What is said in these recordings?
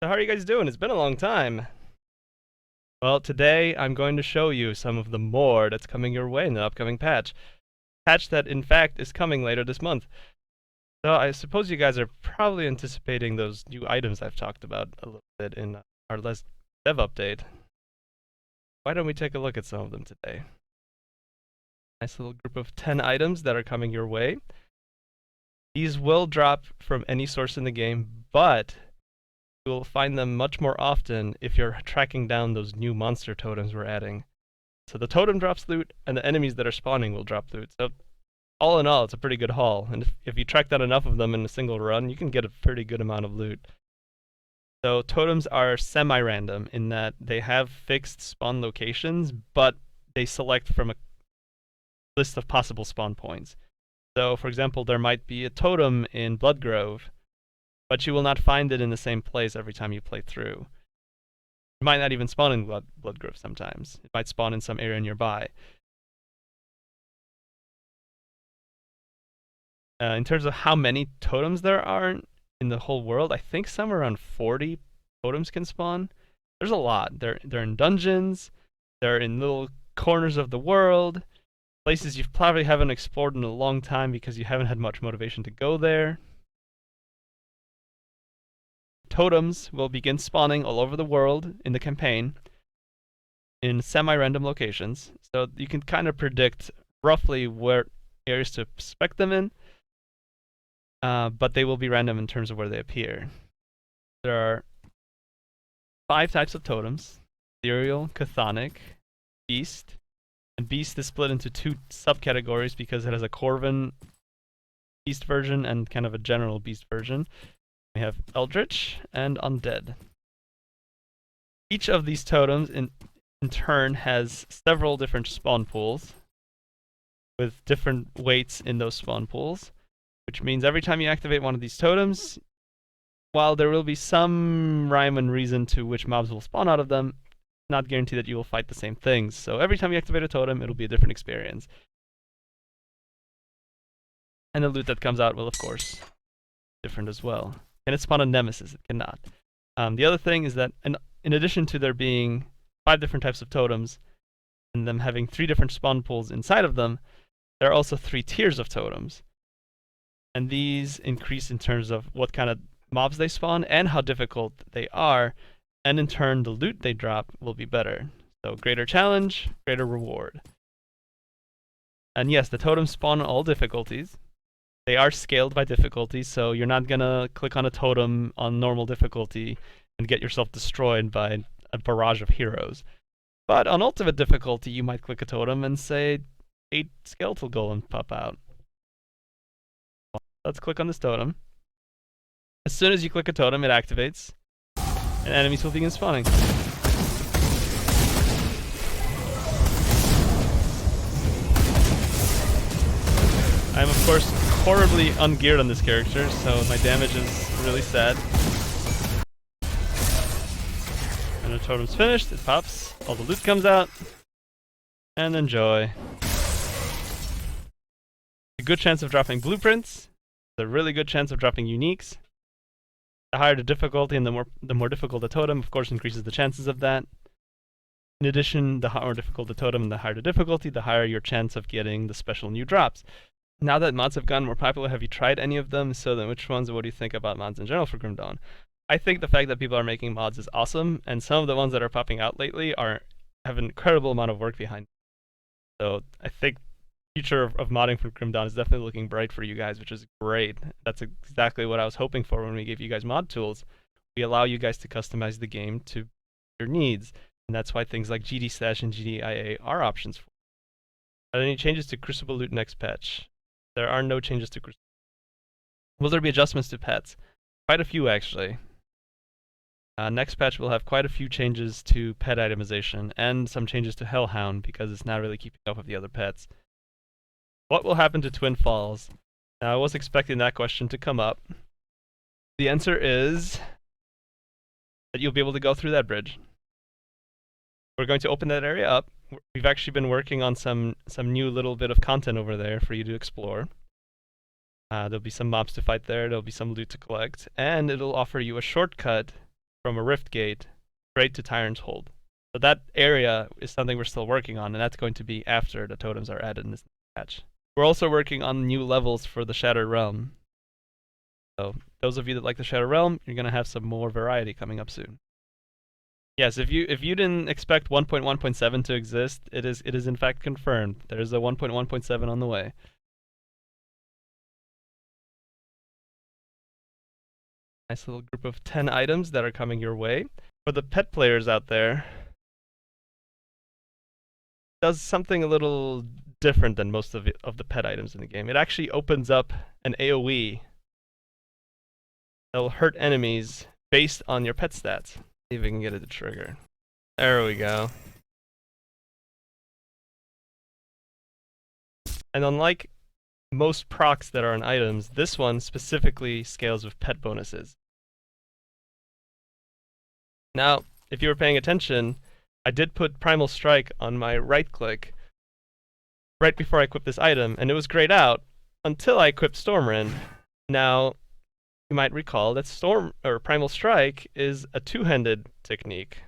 So how are you guys doing? It's been a long time. Well, today I'm going to show you some of the more that's coming your way in the upcoming patch. Patch that, in fact, is coming later this month. So I suppose you guys are probably anticipating those new items I've talked about a little bit in our last dev update. Why don't we take a look at some of them today? Nice little group of 10 items that are coming your way. These will drop from any source in the game, but you'll find them much more often if you're tracking down those new monster totems we're adding. So the totem drops loot, and the enemies that are spawning will drop loot. So all in all, it's a pretty good haul. And if you track down enough of them in a single run, you can get a pretty good amount of loot. So totems are semi-random in that they have fixed spawn locations, but they select from a list of possible spawn points. So, for example, there might be a totem in Bloodgrove, but you will not find it in the same place every time you play through. It might not even spawn in Bloodgrove sometimes. It might spawn in some area nearby. In terms of how many totems there are in the whole world, I think somewhere around 40 totems can spawn. There's a lot. They're in dungeons, they're in little corners of the world, places you probably haven't explored in a long time because you haven't had much motivation to go there. Totems will begin spawning all over the world in the campaign in semi-random locations, so you can kind of predict roughly where areas to expect them in, but they will be random in terms of where they appear. There are 5 types of totems: ethereal, chthonic, beast, and beast is split into 2 subcategories because it has a Corvin beast version and kind of a general beast version. We have eldritch and undead. Each of these totems in turn has several different spawn pools with different weights in those spawn pools, which means every time you activate one of these totems, while there will be some rhyme and reason to which mobs will spawn out of them, it's not guaranteed that you will fight the same things. So every time you activate a totem, it'll be a different experience. And the loot that comes out will, of course, be different as well. Can it spawn a nemesis? It cannot. The other thing is that in addition to there being 5 different types of totems and them having 3 different spawn pools inside of them, there are also 3 tiers of totems. And these increase in terms of what kind of mobs they spawn and how difficult they are, and in turn the loot they drop will be better. So greater challenge, greater reward. And yes, the totems spawn on all difficulties. They are scaled by difficulty, so you're not gonna click on a totem on normal difficulty and get yourself destroyed by a barrage of heroes. But on ultimate difficulty, you might click a totem and say 8 skeletal golems pop out. Let's click on this totem. As soon as you click a totem, it activates, and enemies will begin spawning. I'm, of course, horribly ungeared on this character, so my damage is really sad. And the totem's finished, it pops, all the loot comes out, and enjoy. A good chance of dropping blueprints, a really good chance of dropping uniques. The higher the difficulty and the more difficult the totem, of course, increases the chances of that. In addition, the more difficult the totem and the higher the difficulty, the higher your chance of getting the special new drops. Now that mods have gotten more popular, have you tried any of them? So then which ones, what do you think about mods in general for Grim Dawn? I think the fact that people are making mods is awesome, and some of the ones that are popping out lately have an incredible amount of work behind them. So I think the future of modding for Grim Dawn is definitely looking bright for you guys, which is great. That's exactly what I was hoping for when we gave you guys mod tools. We allow you guys to customize the game to your needs, and that's why things like GD Stash and GDIA are options for. Are there any changes to Crucible loot next patch? There are no changes to Crucible. Will there be adjustments to pets? Quite a few, actually. Next patch will have quite a few changes to pet itemization, and some changes to Hellhound, because it's not really keeping up with the other pets. What will happen to Twin Falls? Now, I was expecting that question to come up. The answer is that you'll be able to go through that bridge. We're going to open that area up. We've actually been working on some new little bit of content over there for you to explore. There'll be some mobs to fight there, there'll be some loot to collect, and it'll offer you a shortcut from a Rift Gate straight to Tyrant's Hold. So that area is something we're still working on, and that's going to be after the totems are added in this patch. We're also working on new levels for the Shattered Realm. So those of you that like the Shattered Realm, you're going to have some more variety coming up soon. Yes, if you didn't expect 1.1.7 to exist, it is in fact confirmed. There's a 1.1.7 on the way. Nice little group of 10 items that are coming your way. For the pet players out there, it does something a little different than most of the pet items in the game. It actually opens up an AoE that'll hurt enemies based on your pet stats. See if we can get it to trigger. There we go. And unlike most procs that are on items, this one specifically scales with pet bonuses. Now, if you were paying attention, I did put Primal Strike on my right click right before I equipped this item, and it was grayed out until I equipped Stormrend. Now, you might recall that Primal Strike is a two-handed technique.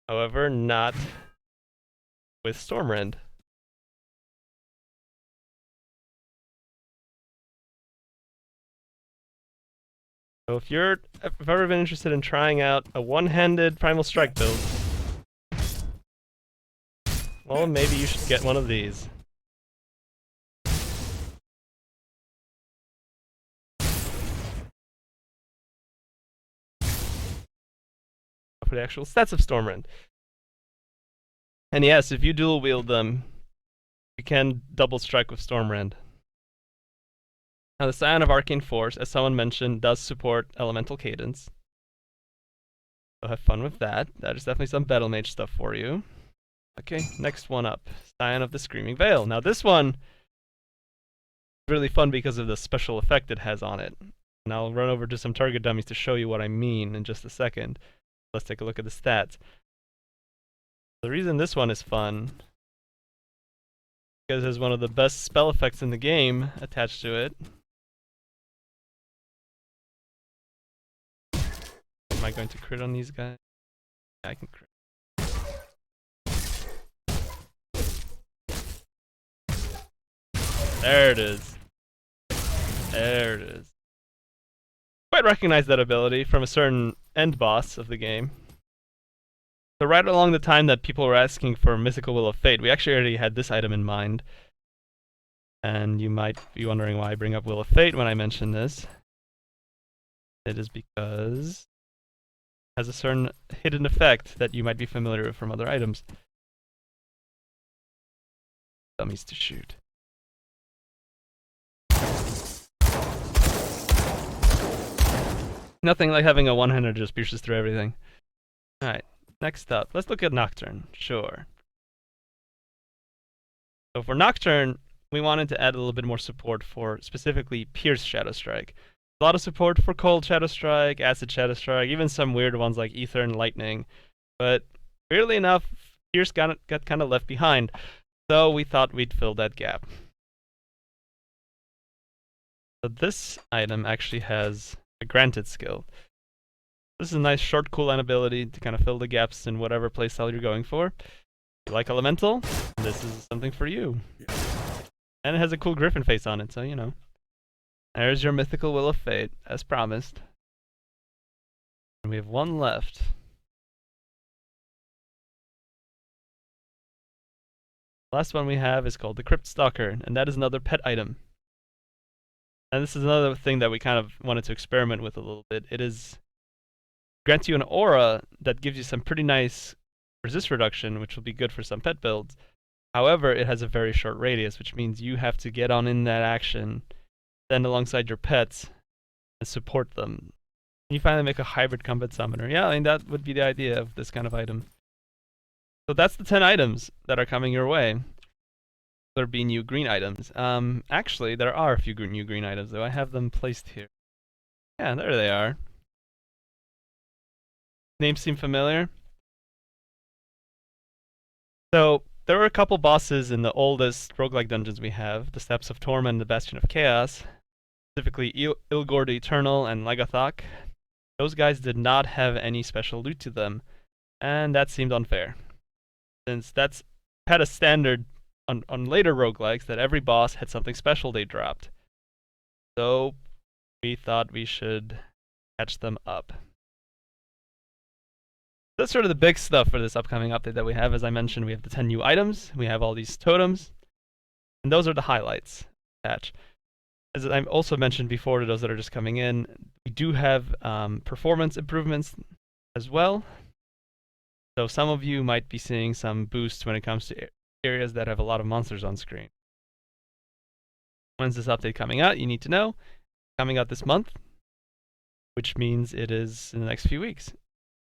However, not with Stormrend. So if you've ever been interested in trying out a one-handed Primal Strike build, well, maybe you should get one of these. For the actual stats of Stormrend. And yes, if you dual wield them, you can double strike with Stormrend. Now the Scion of Arcane Force, as someone mentioned, does support Elemental Cadence. So have fun with that. That is definitely some Battle Mage stuff for you. Okay, next one up. Scion of the Screaming Veil. Now this one is really fun because of the special effect it has on it. And I'll run over to some target dummies to show you what I mean in just a second. Let's take a look at the stats. The reason this one is fun is because it has one of the best spell effects in the game attached to it. Am I going to crit on these guys? Yeah, I can crit. There it is. There it is. Quite recognize that ability from a certain end boss of the game. So right along the time that people were asking for Mythical Will of Fate, we actually already had this item in mind. And you might be wondering why I bring up Will of Fate when I mention this. It is because it has a certain hidden effect that you might be familiar with from other items. Dummies to shoot. Nothing like having a one-hander just pierces through everything. Alright, next up, let's look at Nocturne. Sure. So for Nocturne, we wanted to add a little bit more support for specifically Pierce Shadow Strike. A lot of support for Cold Shadow Strike, Acid Shadow Strike, even some weird ones like Ether and Lightning. But weirdly enough, Pierce got kind of left behind. So we thought we'd fill that gap. So this item actually has a granted skill. This is a nice short cooldown ability to kind of fill the gaps in whatever playstyle you're going for. If you like Elemental, this is something for you. And it has a cool griffin face on it, so you know. There's your Mythical Will of Fate, as promised. And we have one left. The last one we have is called the Crypt Stalker, and that is another pet item. And this is another thing that we kind of wanted to experiment with a little bit. It grants you an aura that gives you some pretty nice resist reduction, which will be good for some pet builds. However, it has a very short radius, which means you have to get on in that action, stand alongside your pets, and support them. And you finally make a hybrid combat summoner. Yeah, I mean, that would be the idea of this kind of item. So that's the 10 items that are coming your way. There be new green items. Actually, there are a few new green items, though. I have them placed here. Yeah, there they are. Names seem familiar. So, there were a couple bosses in the oldest roguelike dungeons we have, the Steps of Torment and the Bastion of Chaos, specifically Ilgor the Eternal and Lagathok. those guys did not have any special loot to them, and that seemed unfair, since that's had a standard on later roguelikes that every boss had something special they dropped. So we thought we should catch them up. That's sort of the big stuff for this upcoming update that we have. As I mentioned, we have the 10 new items, we have all these totems, and those are the highlights patch. As I also mentioned before to those that are just coming in, we do have performance improvements as well. So some of you might be seeing some boosts when it comes to areas that have a lot of monsters on screen. When's this update coming out? You need to know. Coming out this month, which means it is in the next few weeks.